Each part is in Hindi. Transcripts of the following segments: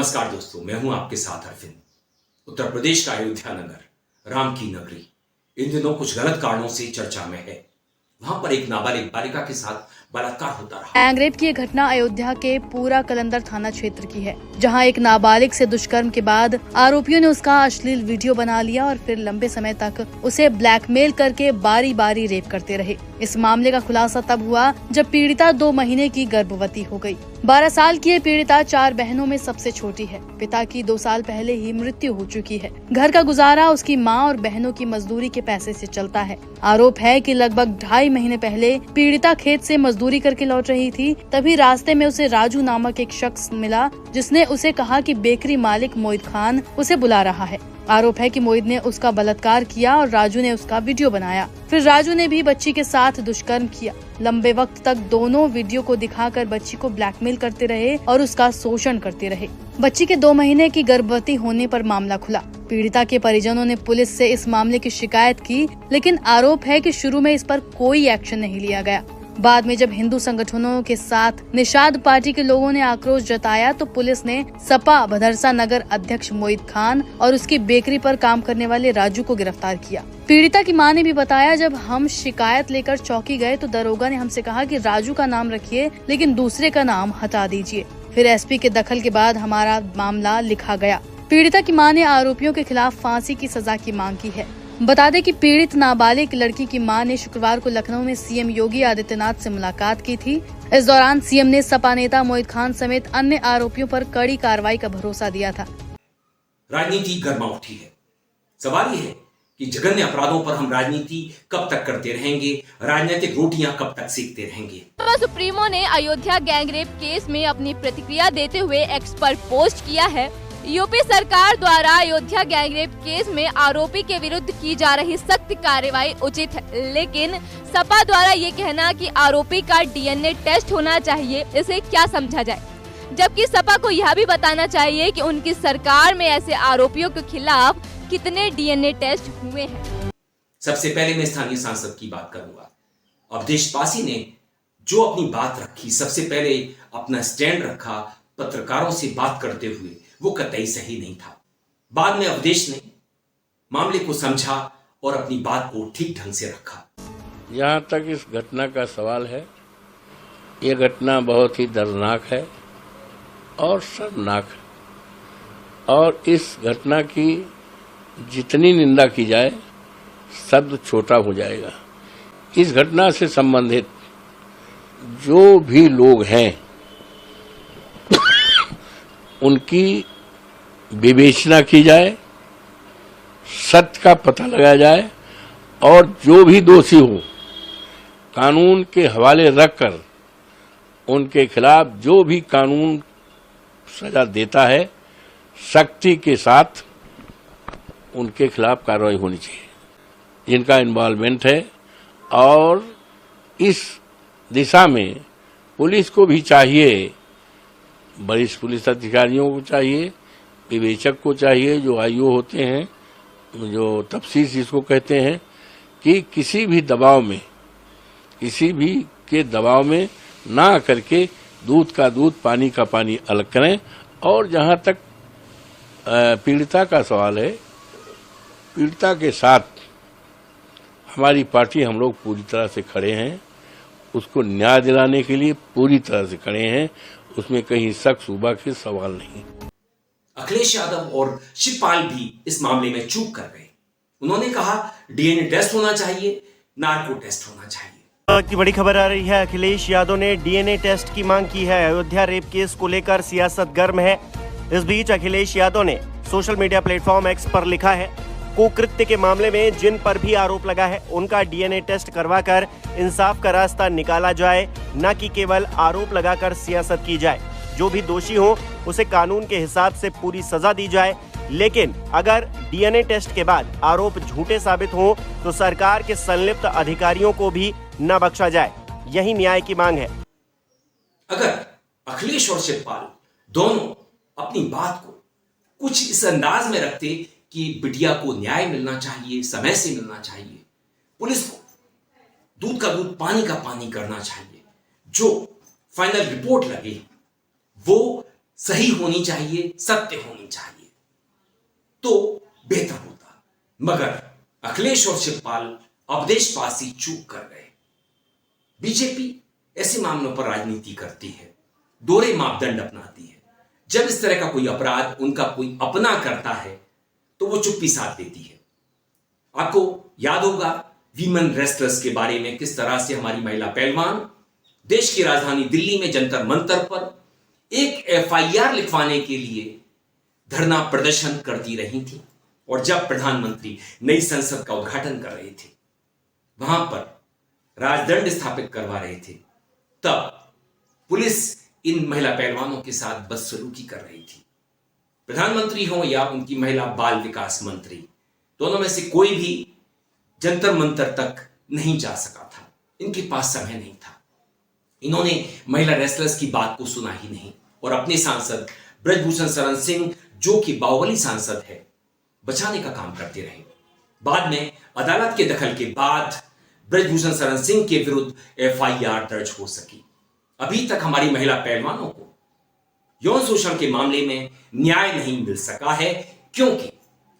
नमस्कार दोस्तों, मैं हूं आपके साथ अरविंद। उत्तर प्रदेश का अयोध्या नगर, राम की नगरी, इन दिनों कुछ गलत कारणों से चर्चा में है। वहां पर एक नाबालिग बालिका के साथ बलात्कार होता रहा। गैंगरेप की घटना अयोध्या के पूरा कलंदर थाना क्षेत्र की है, जहां एक नाबालिग से दुष्कर्म के बाद आरोपियों ने उसका अश्लील वीडियो बना लिया और फिर लंबे समय तक उसे ब्लैकमेल करके बारी बारी रेप करते रहे। इस मामले का खुलासा तब हुआ जब पीड़िता 2 महीने की गर्भवती हो गई। 12 साल की ये पीड़िता 4 बहनों में सबसे छोटी है। पिता की 2 साल पहले ही मृत्यु हो चुकी है। घर का गुजारा उसकी माँ और बहनों की मजदूरी के पैसे से चलता है। आरोप है कि लगभग 2.5 महीने पहले पीड़िता खेत से मजदूरी करके लौट रही थी, तभी रास्ते में उसे राजू नामक एक शख्स मिला, जिसने उसे कहा कि बेकरी मालिक मोहित खान उसे बुला रहा है। आरोप है कि मोहित ने उसका बलात्कार किया और राजू ने उसका वीडियो बनाया। फिर राजू ने भी बच्ची के साथ दुष्कर्म किया। लंबे वक्त तक दोनों वीडियो को दिखाकर बच्ची को ब्लैकमेल करते रहे और उसका शोषण करते रहे। बच्ची के 2 महीने की गर्भवती होने पर मामला खुला। पीड़िता के परिजनों ने पुलिस से इस मामले की शिकायत की, लेकिन आरोप है कि शुरू में इस पर कोई एक्शन नहीं लिया गया। बाद में जब हिंदू संगठनों के साथ निषाद पार्टी के लोगों ने आक्रोश जताया तो पुलिस ने सपा भदरसा नगर अध्यक्ष मोहित खान और उसकी बेकरी पर काम करने वाले राजू को गिरफ्तार किया। पीड़िता की मां ने भी बताया, जब हम शिकायत लेकर चौकी गए तो दरोगा ने हमसे कहा कि राजू का नाम रखिए, लेकिन दूसरे का नाम हटा दीजिए। फिर एसपी के दखल के बाद हमारा मामला लिखा गया। पीड़िता की मां ने आरोपियों के खिलाफ फांसी की सजा की मांग की है। बता दें कि पीड़ित नाबालिग लड़की की मां ने शुक्रवार को लखनऊ में सीएम योगी आदित्यनाथ से मुलाकात की थी। इस दौरान सीएम ने सपा नेता मोहित खान समेत अन्य आरोपियों पर कड़ी कार्रवाई का भरोसा दिया था। राजनीति गर्मा उठी है। सवाल ये है कि जघन्य अपराधों पर हम राजनीति कब तक करते रहेंगे, राजनीतिक रोटियां कब तक सेकते रहेंगे। सुप्रीमो ने अयोध्या गैंगरेप केस में अपनी प्रतिक्रिया देते हुए एक्स पर पोस्ट किया है। यूपी सरकार द्वारा अयोध्या गैंगरेप केस में आरोपी के विरुद्ध की जा रही सख्त कार्रवाई उचित है, लेकिन सपा द्वारा ये कहना कि आरोपी का डीएनए टेस्ट होना चाहिए, इसे क्या समझा जाए। जबकि सपा को यह भी बताना चाहिए कि उनकी सरकार में ऐसे आरोपियों के खिलाफ कितने डीएनए टेस्ट हुए हैं। सबसे पहले मैं स्थानीय सांसद की बात करूंगा। अवधेश पासी ने जो अपनी बात रखी, सबसे पहले अपना स्टैंड रखा पत्रकारों से बात करते हुए, वो कतई सही नहीं था। बाद में अवधेश ने मामले को समझा और अपनी बात को ठीक ढंग से रखा। जहाँ तक इस घटना का सवाल है, ये घटना बहुत ही दर्दनाक है और शर्मनाक है, और इस घटना की जितनी निंदा की जाए शब्द छोटा हो जाएगा। इस घटना से संबंधित जो भी लोग हैं उनकी विवेचना की जाए, सत्य का पता लगाया जाए, और जो भी दोषी हो कानून के हवाले रखकर उनके खिलाफ जो भी कानून सजा देता है सख्ती के साथ उनके खिलाफ कार्रवाई होनी चाहिए, जिनका इन्वॉल्वमेंट है। और इस दिशा में पुलिस को भी चाहिए, वरिष्ठ पुलिस अधिकारियों को चाहिए, विवेचक को चाहिए, जो आईओ होते हैं, जो तफ्तीश जिसको कहते हैं, कि किसी भी दबाव में, किसी भी के दबाव में ना करके दूध का दूध पानी का पानी अलग करें। और जहां तक पीड़िता का सवाल है, पीड़िता के साथ हमारी पार्टी, हम लोग पूरी तरह से खड़े हैं, उसको न्याय दिलाने के लिए पूरी तरह से खड़े हैं, उसमें कहीं शक शुबा के सवाल नहीं। अखिलेश यादव और शिवपाल भी इस मामले में चूक कर गए। उन्होंने कहा डीएनए टेस्ट होना चाहिए, नार्को टेस्ट होना चाहिए। की बड़ी खबर आ रही है, अखिलेश यादव ने डीएनए टेस्ट की मांग की है। अयोध्या रेप केस को लेकर सियासत गर्म है। इस बीच अखिलेश यादव ने सोशल मीडिया प्लेटफॉर्म एक्स पर लिखा है, कुकृत्य के मामले में जिन पर भी आरोप लगा है उनका डीएनए टेस्ट करवाकर इंसाफ का रास्ता निकाला जाए, न कि केवल आरोप लगाकर सियासत की जाए। जो भी दोषी हो उसे कानून के हिसाब से पूरी सजा दी जाए, लेकिन अगर डीएनए टेस्ट के बाद आरोप झूठे साबित हो तो सरकार के संलिप्त अधिकारियों को भी न बख्शा जाए। यही न्याय की मांग है। अगर अखिलेश और शिवपाल दोनों अपनी बात को कुछ इस अंदाज में रखते कि बिटिया को न्याय मिलना चाहिए, समय से मिलना चाहिए, पुलिस को दूध का दूध पानी का पानी करना चाहिए, जो फाइनल रिपोर्ट लगे वो सही होनी चाहिए, सत्य होनी चाहिए, तो बेहतर होता। मगर अखिलेश और शिवपाल अवधेशपासी चूक कर गए। बीजेपी ऐसे मामलों पर राजनीति करती है, दोहरे मापदंड अपनाती है। जब इस तरह का कोई अपराध उनका कोई अपना करता है तो वो चुप्पी साध देती है। आपको याद होगा वीमेन रेस्लर्स के बारे में, किस तरह से हमारी महिला पहलवान देश की राजधानी दिल्ली में जंतर मंतर पर एक एफआईआर लिखवाने के लिए धरना प्रदर्शन करती रही थी। और जब प्रधानमंत्री नई संसद का उद्घाटन कर रहे थे, वहां पर राजदंड स्थापित करवा रहे थे, तब पुलिस इन महिला पहलवानों के साथ बदसलूकी कर रही थी। प्रधानमंत्री हो या उनकी महिला बाल विकास मंत्री, दोनों में से कोई भी जंतर मंतर तक नहीं जा सका था। इनके पास समय नहीं था। इन्होंने महिला रेसलर्स की बात को सुना ही नहीं और अपने सांसद ब्रजभूषण शरण सिंह, जो कि बाहुबली सांसद है, बचाने का काम करते रहे। बाद में अदालत के दखल के बाद ब्रजभूषण शरण सिंह के विरुद्ध एफआईआर दर्ज हो सकी। अभी तक हमारी महिला पहलवानों को यौन शोषण के मामले में न्याय नहीं मिल सका है, क्योंकि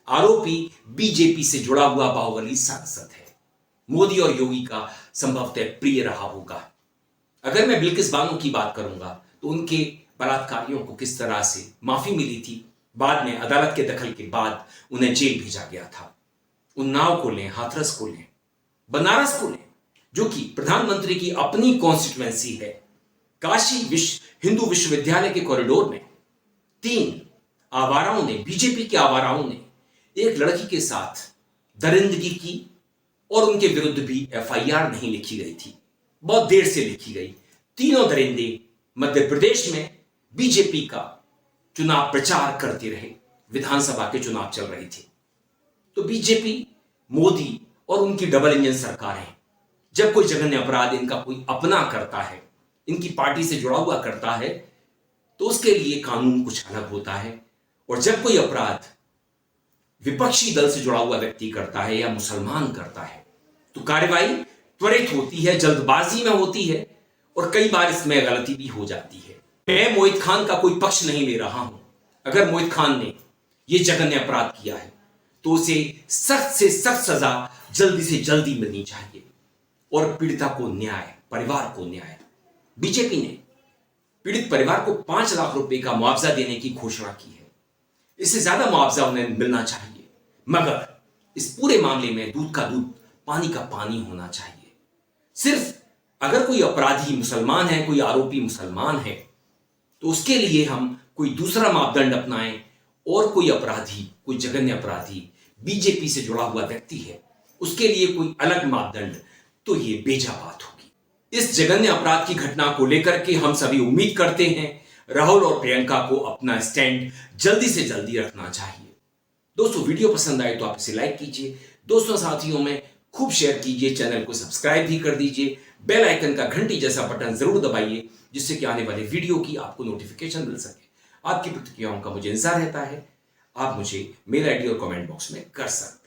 आरोपी बीजेपी से जुड़ा हुआ बाहुबली सांसद है। मोदी और योगी का संभवतः प्रिय रहा होगा। अगर मैं बिल्किस बानो की बात करूंगा तो उनके बलात्कारियों को किस तरह से माफी मिली थी, बाद में अदालत के दखल के बाद उन्हें जेल भेजा गया था। उन्नाव को लें, हाथरस को लें, बनारस को लें, जो कि प्रधानमंत्री की अपनी कॉन्स्टिट्यूएंसी है। काशी हिंदू विश्वविद्यालय के कॉरिडोर में 3 आवाराओं ने, बीजेपी के आवाराओं ने एक लड़की के साथ दरिंदगी की और उनके विरुद्ध भी एफआईआर नहीं लिखी गई थी। बहुत देर से लिखी गई। तीनों दरिंदे मध्य प्रदेश में बीजेपी का चुनाव प्रचार करते रहे। विधानसभा के चुनाव चल रहे थे। तो बीजेपी, मोदी और उनकी डबल इंजन सरकार है। जब कोई जघन्य अपराध इनका कोई अपना करता है, इनकी पार्टी से जुड़ा हुआ करता है, तो उसके लिए कानून कुछ अलग होता है। और जब कोई अपराध विपक्षी दल से जुड़ा हुआ व्यक्ति करता है या मुसलमान करता है, तो कार्रवाई त्वरित होती है, जल्दबाजी में होती है और कई बार इसमें गलती भी हो जाती है। मैं मोहित खान का कोई पक्ष नहीं ले रहा हूं। अगर मोहित खान ने यह जघन्य अपराध किया है तो उसे सख्त से सख्त सजा जल्दी से जल्दी मिलनी चाहिए और पीड़िता को न्याय, परिवार को न्याय। बीजेपी ने पीड़ित परिवार को 5 लाख रुपए का मुआवजा देने की घोषणा की है। इससे ज्यादा मुआवजा उन्हें मिलना चाहिए, मगर इस पूरे मामले में दूध का दूध, पानी का पानी होना चाहिए। सिर्फ अगर कोई अपराधी मुसलमान है, कोई आरोपी मुसलमान है, तो उसके लिए हम कोई दूसरा मापदंड अपनाएं, और कोई अपराधी, कोई जघन्य अपराधी बीजेपी से जुड़ा हुआ व्यक्ति है, उसके लिए कोई अलग मापदंड, तो ये बेजा बात होगी। इस जघन्य अपराध की घटना को लेकर के हम सभी उम्मीद करते हैं राहुल और प्रियंका को अपना स्टैंड जल्दी से जल्दी रखना चाहिए। दोस्तों, वीडियो पसंद आए तो आप इसे लाइक कीजिए, दोस्तों साथियों में खूब शेयर कीजिए, चैनल को सब्सक्राइब भी कर दीजिए, बेल आइकन का घंटी जैसा बटन जरूर दबाइए, जिससे कि आने वाले वीडियो की आपको नोटिफिकेशन मिल सके। आपकी प्रतिक्रियाओं का मुझे इंतजार रहता है। आप मुझे मेल आईडी और कमेंट बॉक्स में कर सकते हैं।